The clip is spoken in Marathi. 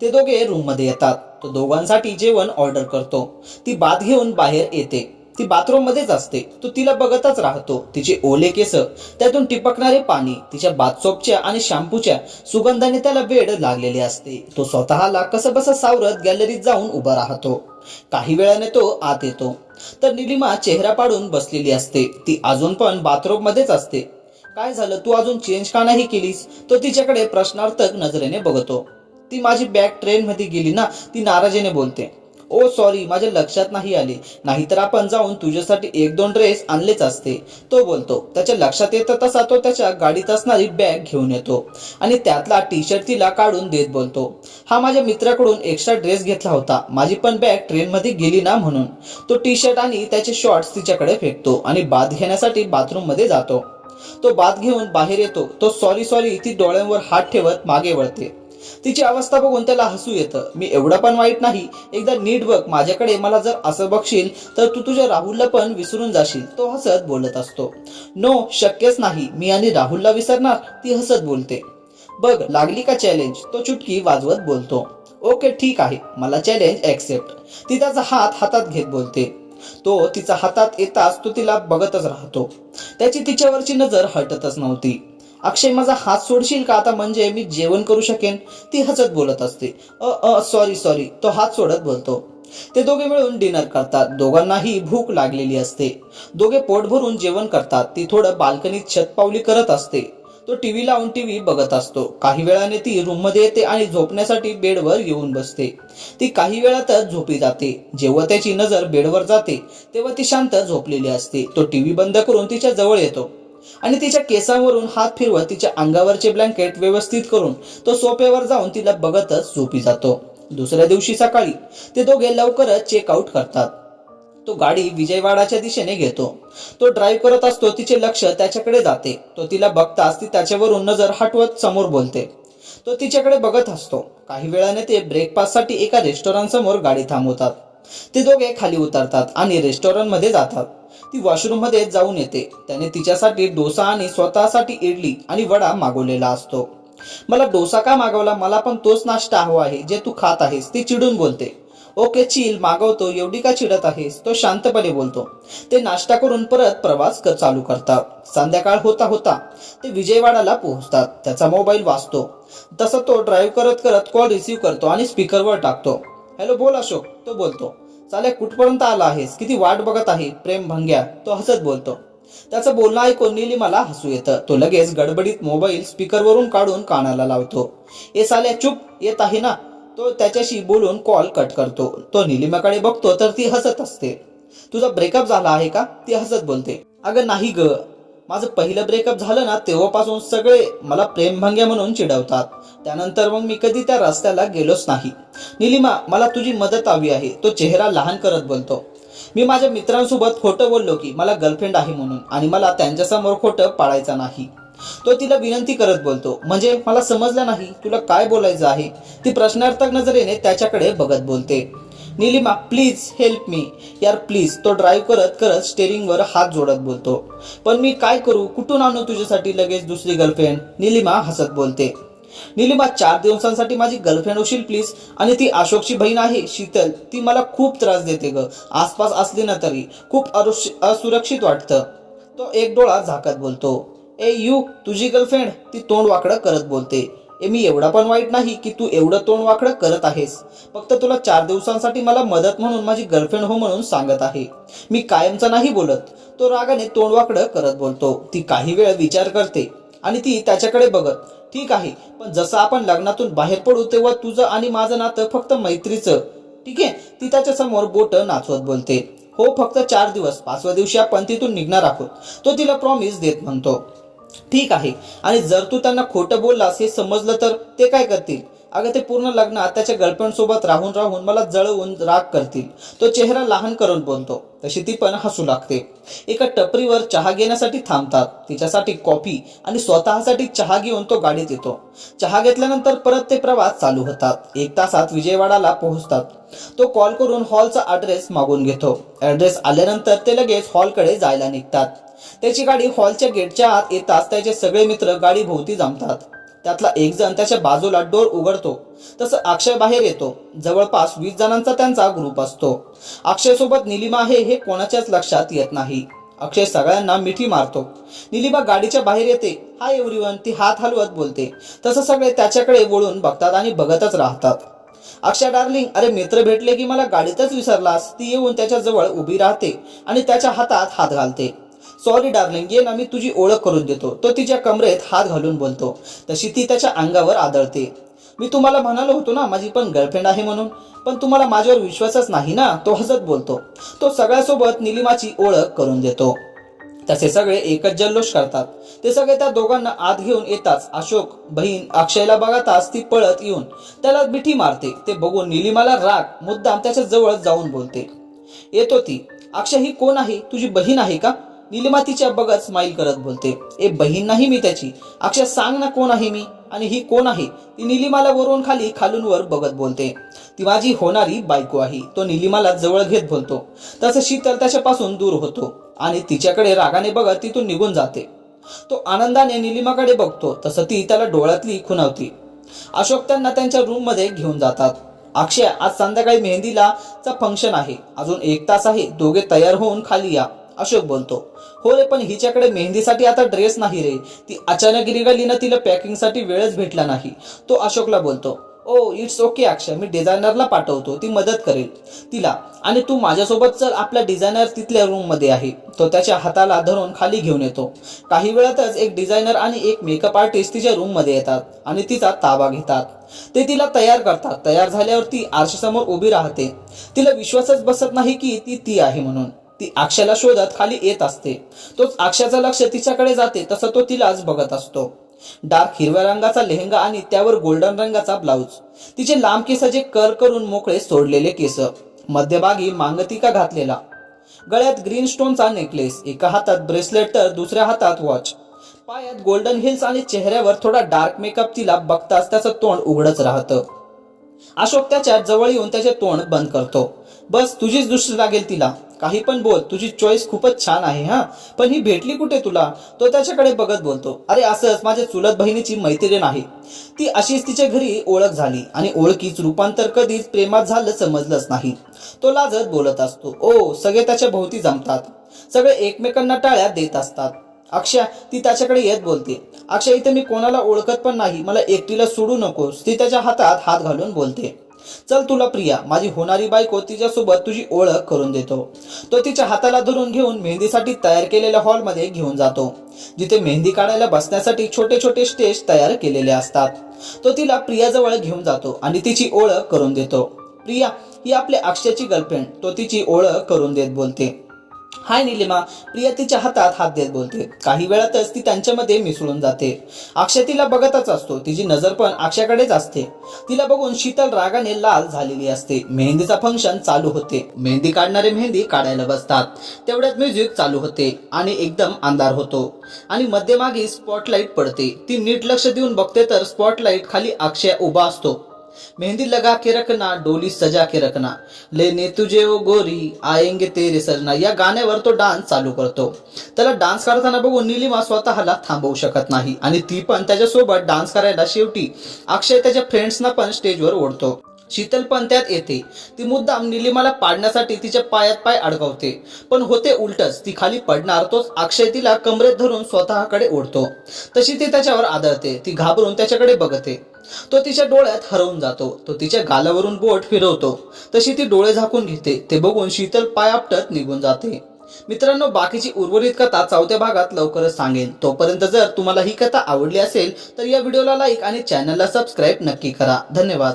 ते दोघे रूम मध्ये येतात. तो दोघांसाठी जेवण ऑर्डर करतो. ती बाथ घेऊन बाहेर येते. ती बाथरूम मध्येच असते. तो तिला बघतच राहतो. तिचे ओले केस, त्यातून टिपकणारे पाणी, तिच्या बाथ सोपच्या आणि शॅम्पूच्या सुगंधाने त्याला वेड लागलेले असते. तो स्वतःला कसंबसं सावरत गॅलरीत जाऊन उभा राहतो. काही वेळाने तो आत येतो तर निलिमा चेहरा पाडून बसलेली असते. ती अजून पण बाथरूम मध्येच असते. काय झालं, तू अजून चेंज का नाही केलीस? तो तिच्याकडे प्रश्नार्थक नजरेने बघतो. ती माझी बॅग ट्रेन मध्ये गेली ना, ती नाराजीने बोलते. ओ सॉरी, माझ्या लक्षात नाही आले, नाहीतर आपण जाऊन तुझ्यासाठी एक दोन ड्रेस आणलेच असते, तो बोलतो. त्याच्या लक्षात येतं तसा तो त्याच्या गाडीत असणारी बॅग घेऊन येतो आणि त्यातला टी शर्ट तिला काढून देत बोलतो, हा माझ्या मित्राकडून एक्स्ट्रा ड्रेस घेतला होता, माझी पण बॅग ट्रेन मध्ये गेली ना म्हणून. तो टी शर्ट आणि त्याचे शॉर्ट्स तिच्याकडे फेकतो आणि बाथ घेण्यासाठी बाथरूम मध्ये जातो. तो बाथ घेऊन बाहेर येतो. तो सॉरी सॉरी ती डोळ्यांवर हात ठेवत मागे वळते. तिची अवस्था बघून त्याला हसू येतं. मी एवढा पण वाईट नाही, एकदा नीट बघ माझ्याकडे, मला जर असं बघशील तर तू तुझ्या राहुलला पण विसरून जाशील, तो हसत बोलत असतो. नो, शक्यच नाही, मी आणि राहुलला विसरणार, ती हसत बोलते. बघ लागली का चॅलेंज, तो चुटकी वाजवत बोलतो. ओके ठीक आहे, मला चॅलेंज ऍक्सेप्ट, ती त्याचा हात हातात घेत बोलते. तो तिचा हातात येताच तो तिला बघतच राहतो. त्याची तिच्यावरची नजर हटतच नव्हती. अक्षय, माझा हात सोडशील का आता, म्हणजे मी जेवण करू शकेन, ती हसत बोलत असते. सॉरी सॉरी, तो हात सोडत बोलतो. ते दोघे मिळून डिनर करतात. दोघांनाही भूक लागलेली असते. दोघे पोट भरून जेवण करतात. ती थोडं बाल्कनीत शतपावली करत असते. तो टीव्ही लावून टीव्ही बघत असतो. काही वेळाने ती रूम मध्ये येते आणि झोपण्यासाठी बेडवर येऊन बसते. ती काही वेळातच झोपी जाते. जेव्हा त्याची नजर बेडवर जाते तेव्हा ती शांत झोपलेली असते. तो टीव्ही बंद करून तिच्या जवळ येतो आणि तिच्या केसांवरून हात फिरवत तिच्या अंगावरचे ब्लँकेट व्यवस्थित करून तो सोफ्यावर जाऊन तिला बघतच झोपी जातो. दुसऱ्या दिवशी सकाळी ते दोघे लवकरच चेकआउट करतात. तो गाडी विजयवाडाच्या दिशेने घेतो. तो ड्राईव्ह करत असतो. तिचे लक्ष त्याच्याकडे जाते. तो तिला बघताच ती त्याच्यावरून नजर हटवत समोर बोलते. तो तिच्याकडे बघत असतो. काही वेळाने ते ब्रेकफास्टसाठी एका रेस्टॉरंट समोर गाडी थांबवतात. ते दोघे खाली उतरतात आणि रेस्टॉरंट मध्ये जातात. ती वॉशरूम मध्ये जाऊन येते. त्याने तिच्यासाठी डोसा आणि स्वतःसाठी इडली आणि वडा मागवलेला असतो. मला डोसा का मागवला, मला पण तोच नाश्ता हवा आहे जे तू खात आहेस, ती चिडून बोलते. ओके चिल, मागवतो, एवढी का चिडत आहेस, तो शांतपणे बोलतो. ते नाश्ता करून परत प्रवास चालू करतात. संध्याकाळ होता होता ते विजयवाडाला पोहोचतात. त्याचा मोबाईल वाजतो. तसं तो ड्राईव्ह करत करत कॉल रिसीव्ह करतो आणि स्पीकरवर टाकतो. हॅलो बोल अशोक, तो बोलतो. चालेल, कुठपर्यंत आला आहेस, किती वाट बघत आहे प्रेम भंग्या, तो हसत बोलतो. त्याचं बोलणं ऐकून निलिमाला हसू येतं. तो लगेच गडबडीत मोबाईल स्पीकरवरून काढून कानाला लावतो. ए साल्या चुप, येत आहे ना, तो त्याच्याशी बोलून कॉल कट करतो. तो निलिमाकडे बघतो तर ती हसत असते. तुझा ब्रेकअप झाला आहे का, ती हसत बोलते. अगं नाही ग, माझं पहिलं ब्रेकअप झालं ना तेव्हापासून सगळे मला प्रेमभंग्या म्हणून चिडवतात. त्यानंतर मग मी कधी त्या रस्त्याला गेलोच नाही. निलिमा, मला तुझी मदत हवी आहे, तो चेहरा लहान करत बोलतो. मी माझ्या मित्रांसोबत खोटं बोललो की मला गर्लफ्रेंड आहे म्हणून, आणि मला त्यांच्यासमोर खोटं पाळायचं नाही, तो तिला विनंती करत बोलतो. म्हणजे मला समजलं नाही, तुला काय बोलायचं आहे, ती प्रश्नार्थक नजरेने त्याच्याकडे बघत बोलते. निलिमा प्लीज हेल्प मी, यार प्लीज, तो ड्राईव्ह करत करत स्टेरिंगवर हात जोडत बोलतो. पण मी काय करू, कुठून आणू तुझ्यासाठी लगेच दुसरी गर्लफ्रेंड, निलिमा हसत बोलते. निलिमा, 4 दिवसांसाठी माझी गर्लफ्रेंड होशील प्लीज, आणि ती अशोकची बहीण आहे शीतल, ती मला खूप त्रास देते ग, आसपास असली ना तरी खूप असुरक्षित वाटतं, तो एक डोळा झाकत बोलतो. ए यू, तुझी गर्लफ्रेंड, ती तोंड वाकडं करत बोलते. ए मी एवढा पण वाईट नाही की तू एवढं तोंड वाकडं करत आहेस, फक्त तुला 4 दिवसांसाठी मला मदत म्हणून माझी गर्लफ्रेंड हो म्हणून सांगत आहे, मी कायमचं नाही बोलत, तो रागाने तोंड वाकडं करत बोलतो. ती काही वेळ विचार करते आणि ती त्याच्याकडे बघत, ठीक आहे, पण जसं आपण लग्नातून बाहेर पडू तेव्हा तुझं आणि माझं नातं फक्त मैत्रीचं, ठीक आहे, ती त्याच्या समोर बोट नाचवत बोलते. हो, फक्त 4 दिवस, 5व्या दिवशी आपण तिथून निघणार आहोत, तो तिला प्रॉमिस देत म्हणतो. ठीक आहे, आणि जर तू त्यांना खोटं बोललास हे समजलं तर ते काय करतील, अगं ते पूर्ण लग्नात त्याच्या गर्लफ्रेंड सोबत राहून राहून मला जळवून राग करतील, तो चेहरा लहान करून बोलतो. तशी ती पण हसू लागते. एका टपरीवर चहा घेण्यासाठी थांबतात. तिच्यासाठी कॉफी आणि स्वतःसाठी चहा घेऊन तो गाडीत येतो. चहा घेतल्यानंतर परत ते प्रवास चालू होतात. 1 तासात विजयवाडाला पोहोचतात. तो कॉल करून हॉलचा ऍड्रेस मागून घेतो. ऍड्रेस आल्यानंतर ते लगेच हॉलकडे जायला निघतात. त्याची गाडी हॉलच्या गेटच्या आत येताच त्याचे सगळे मित्र गाडी भोवती जमतात. त्यातला एक जण त्याच्या बाजूला डोर उघडतो तसं अक्षय बाहेर येतो. जवळपास 20 जणांचा त्यांचा ग्रुप असतो. अक्षय सोबत निलिमा आहे हे कोणाच्याच लक्षात येत नाही. अक्षय सगळ्यांना मिठी मारतो. निलिमा गाडीच्या बाहेर येते. हाय एव्हरीवन ती हात हलवत बोलते. तसं सगळे त्याच्याकडे वळून बघतात आणि बघतच राहतात. अक्षय डार्लिंग, अरे मित्र भेटले की मला गाडीतच विसरलास. ती येऊन त्याच्या जवळ उभी राहते आणि त्याच्या हातात हात घालते. सॉरी डार्लिंग, ये ना मी तुझी ओळख करून देतो. तो तिच्या कमरेत हात घालून बोलतो. तशी ती त्याच्या अंगावर आदळते. मी तुम्हाला म्हणालो होतो ना माझी पण गर्लफ्रेंड आहे म्हणून, पण तुम्हाला माझ्यावर विश्वासच नाही ना. तो हसत बोलतो. तो सगळ्यासोबत निलिमाची ओळख करून देतो. तसे सगळे एकच जल्लोष करतात. ते सगळे त्या दोघांना आत घेऊन येताच अशोक बहीण अक्षयला बघताच ती पळत येऊन त्याला मिठी मारते. ते बघून निलिमाला राग मुद्दाम त्याच्या जवळ जाऊन बोलते. येतो ती. अक्षय ही कोण आहे? तुझी बहीण आहे का? निलिमा तिच्या बघत स्माईल करत बोलते. ए बहीण नाही मी त्याची. अक्षय सांग ना कोण आहे मी आणि ही कोण आहे? ती निलिमाला वरून खाली खालून वर बघत बोलते. ती माझी होणारी बायको आहे. तो निलिमाला जवळ घेत बोलतो. तसं शीतल त्याच्यापासून दूर होतो आणि तिच्याकडे रागाने बघत तिथून निघून जाते. तो आनंदाने निलिमाकडे बघतो तसं ती त्याला डोळ्यातली खुणावती. अशोक त्यांना त्यांच्या रूम मध्ये घेऊन जातात. अक्षय आज संध्याकाळी मेहंदीला फंक्शन आहे. अजून 1 तास आहे. दोघे तयार होऊन खाली या. अशोक बोलतो. हो रे, पण हिच्याकडे मेहंदीसाठी आता ड्रेस नाही रे. ती अचानक निघाली ना, तिला पॅकिंगसाठी वेळच भेटला नाही. तो अशोकला बोलतो. ओ इट्स ओके अक्षय, मी डिझायनरला पाठवतो. ती मदत करेल तिला आणि तू माझ्यासोबत चल. आपला डिझायनर तिथल्या रूम मध्ये आहे. तो त्याच्या हाताला धरून खाली घेऊन येतो. काही वेळातच एक डिझायनर आणि एक मेकअप आर्टिस्ट तिच्या रूम मध्ये येतात आणि तिचा ताबा घेतात. ते तिला तयार करतात. तयार झाल्यावर ती आरशासमोर उभी राहते. तिला विश्वासच बसत नाही की ती आहे म्हणून. ती अक्षयला शोधत खाली येत असते. तोच अक्षयाचं लक्ष तिच्याकडे जाते तसं तो तिलाच बघत असतो. डार्क हिरव्या रंगाचा लेहंगा आणि त्यावर गोल्डन रंगाचा ब्लाउज. तिचे लांब केसाचे कर करून मोकळे सोडलेले केस. मध्यभागी मांगटिका घातलेला. गळ्यात ग्रीन स्टोनचा नेकलेस. एका हातात ब्रेसलेट तर दुसऱ्या हातात वॉच. पायात गोल्डन हिल्स आणि चेहऱ्यावर थोडा डार्क मेकअप. तिला बघताच त्याचं तोंड उघडच राहतं. अशोक त्याच्या जवळ येऊन त्याचे तोंड बंद करतो. बस तुझीच दृष्टी लागेल तिला. काही पण बोल, तुझी चॉईस खूपच छान आहे. हा, पण ही भेटली कुठे तुला? तो त्याच्याकडे बघत बोलतो. अरे असंच माझ्या चुलत बहिणीची मैत्रीण आहे. ती अशीच तिच्या घरी ओळख झाली आणि ओळखीच रूपांतर कधीच प्रेमात झालं समजलंच नाही. तो लाजत बोलत असतो. ओ सगळे त्याच्या भोवती जमतात. सगळे एकमेकांना टाळ्या देत असतात. अक्षय, ती त्याच्याकडे येत बोलते. अक्षय, इथे मी कोणाला ओळखत पण नाही. मला एकटीला सोडू नकोस. ती त्याच्या हातात हात घालून बोलते. चल तुला प्रिया, माझी होणारी बायको, तिच्यासोबत तुझी ओळख करून देतो. तो तिच्या हाताला धरून घेऊन मेहंदीसाठी तयार केलेल्या हॉलमध्ये घेऊन जातो. जिथे मेहंदी काढायला बसण्यासाठी छोटे छोटे स्टेज तयार केलेले असतात. तो तिला प्रियाजवळ घेऊन जातो आणि तिची ओळख करून देतो. प्रिया ही आपल्या अक्षयची गर्लफ्रेंड. तो तिची ओळख करून देत बोलते. हाय निलिमा. प्रिया तिच्या हातात हात देत बोलते. काही वेळातच ती त्यांच्यामध्ये मिसळून जाते. अक्षय तिला बघतच असतो. तिची नजर पण अक्षयाकडेच असते. तिला बघून शीतल रागाने लाल झालेली असते. मेहंदीचा फंक्शन चालू होते. मेहंदी काढणारे मेहंदी काढायला बसतात. तेवढ्यात म्युझिक चालू होते आणि एकदम अंधार होतो आणि मध्यमागी स्पॉटलाइट पडते. ती नीट लक्ष देऊन बघते तर स्पॉटलाइट खाली अक्षय उभा असतो. मेहंदी लगा के रखना, डोली सजा के रखना, लेने तुझे ओ गोरी, आएंगे तेरे सजना, या गाण्यावर तो डान्स चालू करतो. त्याला डान्स करताना बघून निलिमा स्वतःला थांबवू शकत नाही आणि ती पण त्याच्यासोबत डान्स करायला. शेवटी अक्षय त्याच्या फ्रेंड्सना पण स्टेजवर ओढतो. शीतल पण त्यात येते. ती मुद्दाम निलिमाला पाडण्यासाठी तिच्या पायात पाय अडकवते, पण होते उलटच. ती खाली पडणार तोच अक्षय तिला कमरेत धरून स्वतःकडे ओढतो. तशी ती त्याच्यावर आदळते. ती घाबरून त्याच्याकडे बघते. तो तिच्या डोळ्यात हरवून जातो. तो तिच्या गालावरून बोट फिरवतो. तशी ती डोळे झाकून घेते. ते बघून शीतल पाय आपटत निघून जाते. मित्रांनो, बाकीची उर्वरित कथा 4थ्या भागात लवकरच सांगेन. तोपर्यंत जर तुम्हाला ही कथा आवडली असेल तर या व्हिडिओला लाईक आणि चॅनलला सबस्क्राईब नक्की करा. धन्यवाद.